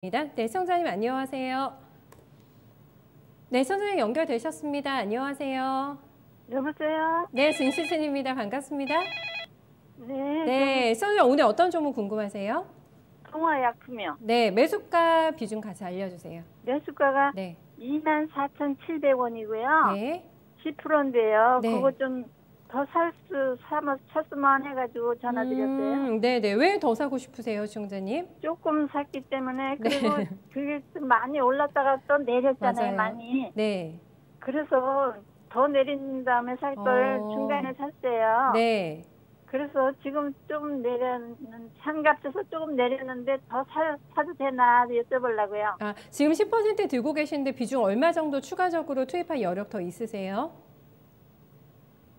네, 시청자님 안녕하세요. 네, 선생님 연결되셨습니다. 안녕하세요. 여보세요? 네, 진시즌입니다. 반갑습니다. 네, 네, 선생님 오늘 어떤 종목 궁금하세요? 통화약품이요. 네, 매수가 비중 같이 알려주세요. 매수가가 네, 24,700원이고요. 네, 10%인데요. 네. 그거 좀 더 샀으면 해가지고 전화드렸어요. 네, 네. 왜 더 사고 싶으세요, 시청자님? 조금 샀기 때문에. 네. 그리고 그게 좀 많이 올랐다가 또 내렸잖아요, 맞아요. 많이. 네, 그래서 더 내린 다음에 살 걸 중간에 샀어요. 네. 그래서 지금 좀 상값에서 조금 내렸는데 더 사도 되나 여쭤보려고요. 아, 지금 10% 들고 계신데 비중 얼마 정도 추가적으로 투입할 여력 더 있으세요?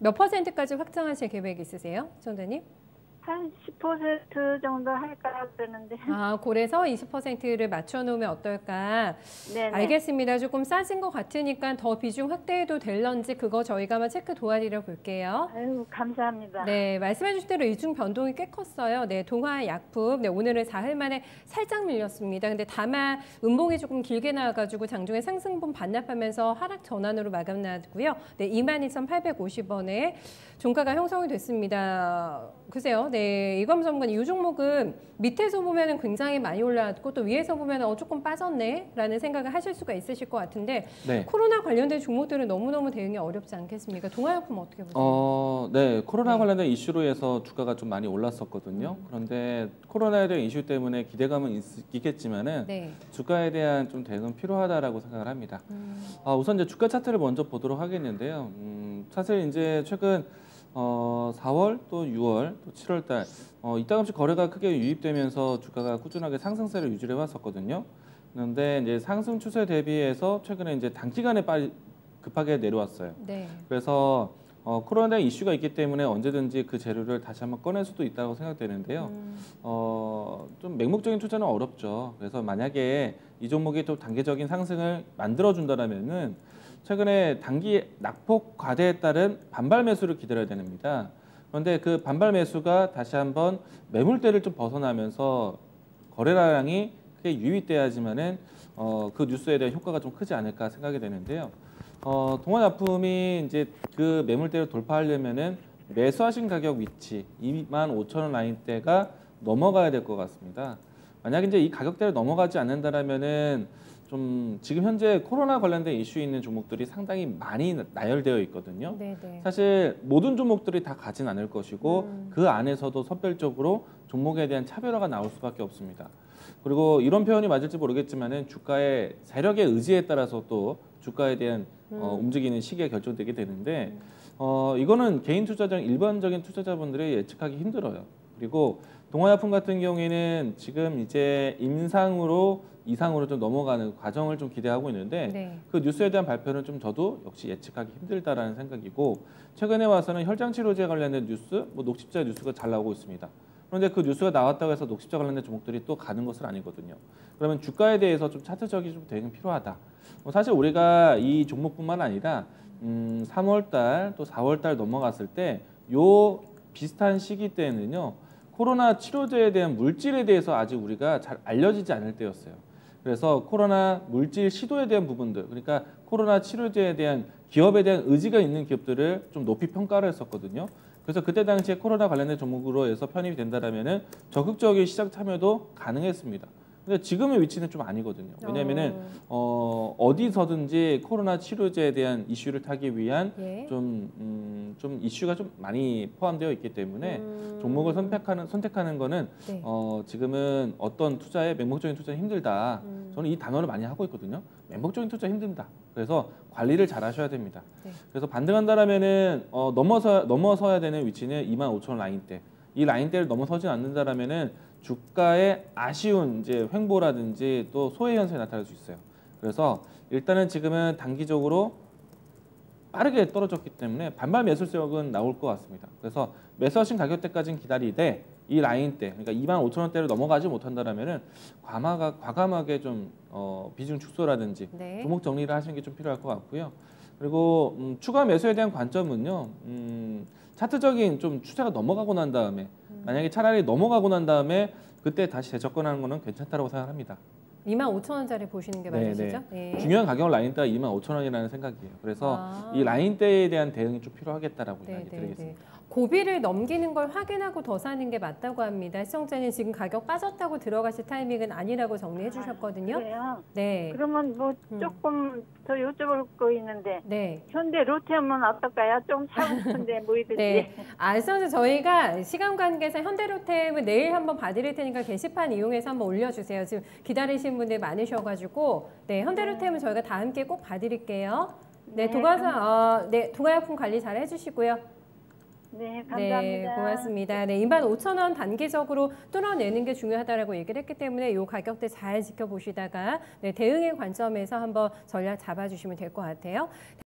몇 %까지 확장하실 계획 있으세요, 시청자님? 한 10% 정도 할까 그러는데. 아, 그래서 20%를 맞춰놓으면 어떨까? 네네. 알겠습니다. 조금 싸진 것 같으니까 더 비중 확대해도 될런지 그거 저희가 한번 체크 도와드려 볼게요. 아유, 감사합니다. 네, 말씀해 주신 대로 이중 변동이 꽤 컸어요. 네, 동화약품. 네, 오늘은 4흘 만에 살짝 밀렸습니다. 근데 다만 음봉이 조금 길게 나와가지고 장중에 상승분 반납하면서 하락 전환으로 마감 나왔고요. 네, 22,850원에 종가가 형성이 됐습니다. 글쎄요, 네, 이검 전문가님, 이 종목은 밑에서 보면은 굉장히 많이 올라왔고 또 위에서 보면은 조금 빠졌네라는 생각을 하실 수가 있으실 것 같은데 네. 코로나 관련된 종목들은 너무너무 대응이 어렵지 않겠습니까? 동화약품 어떻게 보세요? 네, 코로나 네. 관련된 이슈로 해서 주가가 좀 많이 올랐었거든요. 그런데 코로나에 대한 이슈 때문에 기대감은 있겠지만은 네. 주가에 대한 좀 대응은 필요하다라고 생각을 합니다. 우선 이제 주가 차트를 먼저 보도록 하겠는데요. 사실 이제 최근 4월 또 6월 또 7월 달 이따금씩 거래가 크게 유입되면서 주가가 꾸준하게 상승세를 유지해 왔었거든요. 그런데 이제 상승 추세 대비해서 최근에 이제 단기간에 급하게 내려왔어요. 네. 그래서 코로나 이슈가 있기 때문에 언제든지 그 재료를 다시 한번 꺼낼 수도 있다고 생각되는데요. 좀 맹목적인 투자는 어렵죠. 그래서 만약에 이 종목이 또 단기적인 상승을 만들어준다면은 최근에 단기 낙폭 과대에 따른 반발 매수를 기다려야 됩니다. 그런데 그 반발 매수가 다시 한번 매물대를 좀 벗어나면서 거래량이 크게 유입돼야지만은 그 뉴스에 대한 효과가 좀 크지 않을까 생각이 되는데요. 동화약품이 이제 그 매물대를 돌파하려면은 매수하신 가격 위치 25,000원 라인대가 넘어가야 될 것 같습니다. 만약 이제 이 가격대를 넘어가지 않는다라면은 좀 지금 현재 코로나 관련된 이슈 있는 종목들이 상당히 많이 나열되어 있거든요. 네네. 사실 모든 종목들이 다 가진 않을 것이고 그 안에서도 선별적으로 종목에 대한 차별화가 나올 수밖에 없습니다. 그리고 이런 표현이 맞을지 모르겠지만은 주가의 세력의 의지에 따라서 또 주가에 대한 움직이는 시기가 결정되게 되는데 이거는 개인 투자자, 일반적인 투자자분들이 예측하기 힘들어요. 그리고 동화약품 같은 경우에는 지금 이제 임상으로 이상으로 좀 넘어가는 과정을 좀 기대하고 있는데 네. 그 뉴스에 대한 발표는 좀 저도 역시 예측하기 힘들다라는 생각이고 최근에 와서는 혈장치료제 관련된 뉴스, 녹십자 뉴스가 잘 나오고 있습니다. 그런데 그 뉴스가 나왔다고 해서 녹십자 관련된 종목들이 또 가는 것은 아니거든요. 그러면 주가에 대해서 좀 차트적인 좀 대응이 필요하다. 사실 우리가 이 종목뿐만 아니라 3월달 또 4월달 넘어갔을 때 요 비슷한 시기 때는요. 코로나 치료제에 대한 물질에 대해서 아직 우리가 잘 알려지지 않을 때였어요. 그래서 코로나 물질 시도에 대한 부분들, 그러니까 코로나 치료제에 대한 기업에 대한 의지가 있는 기업들을 좀 높이 평가를 했었거든요. 그래서 그때 당시에 코로나 관련된 종목으로 해서 편입이 된다라면은 적극적인 시장 참여도 가능했습니다. 근데 지금의 위치는 좀 아니거든요. 왜냐하면은 어디서든지 코로나 치료제에 대한 이슈를 타기 위한 예. 좀 이슈가 좀 많이 포함되어 있기 때문에 종목을 선택하는 거는 네. 지금은 어떤 투자에 맹목적인 투자는 힘들다. 저는 이 단어를 많이 하고 있거든요. 맹목적인 투자 힘든다. 그래서 관리를 잘 하셔야 됩니다. 네. 그래서 반등한다라면은 넘어서야 되는 위치는 25,000원 라인대. 이 라인대를 넘어서지 않는다라면은 주가의 아쉬운 이제 횡보라든지 또 소외 현상이 나타날 수 있어요. 그래서 일단은 지금은 단기적으로 빠르게 떨어졌기 때문에 반발 매수세력은 나올 것 같습니다. 그래서 매수하신 가격대까지는 기다리되 이 라인대, 그러니까 25,000원대를 넘어가지 못한다라면은 과감하게 좀 비중 축소라든지 네. 종목 정리를 하시는 게 좀 필요할 것 같고요. 그리고 추가 매수에 대한 관점은요. 차트적인 좀 추세가 넘어가고 난 다음에 만약에 차라리 넘어가고 난 다음에 그때 다시 재접근하는 거는 괜찮다고 생각합니다. 25,000원짜리 보시는 게 맞으시죠? 네. 중요한 가격은 라인대가 25,000원이라는 생각이에요. 그래서 이 라인대에 대한 대응이 좀 필요하겠다라고 이야기 드리겠습니다. 고비를 넘기는 걸 확인하고 더 사는 게 맞다고 합니다. 시청자님 지금 가격 빠졌다고 들어가실 타이밍은 아니라고 정리해 주셨거든요. 그래요? 네. 그러면 뭐 조금 더 여쭤볼 거 있는데 네. 현대 로템은 어떨까요? 좀 사고 싶은데 뭐이든지. 네. 알선수 저희가 시간 관계상 현대로템은 내일 한번 봐드릴 테니까 게시판 이용해서 한번 올려주세요. 지금 기다리시는 분들 많으셔가지고 네 현대로템은 저희가 다 함께 꼭 봐드릴게요. 네, 동아약품 관리 잘 해주시고요. 네, 감사합니다. 네, 고맙습니다. 네, 25,000원 단기적으로 뚫어내는 게 중요하다라고 얘기를 했기 때문에 이 가격대 잘 지켜보시다가 네, 대응의 관점에서 한번 전략 잡아주시면 될 것 같아요.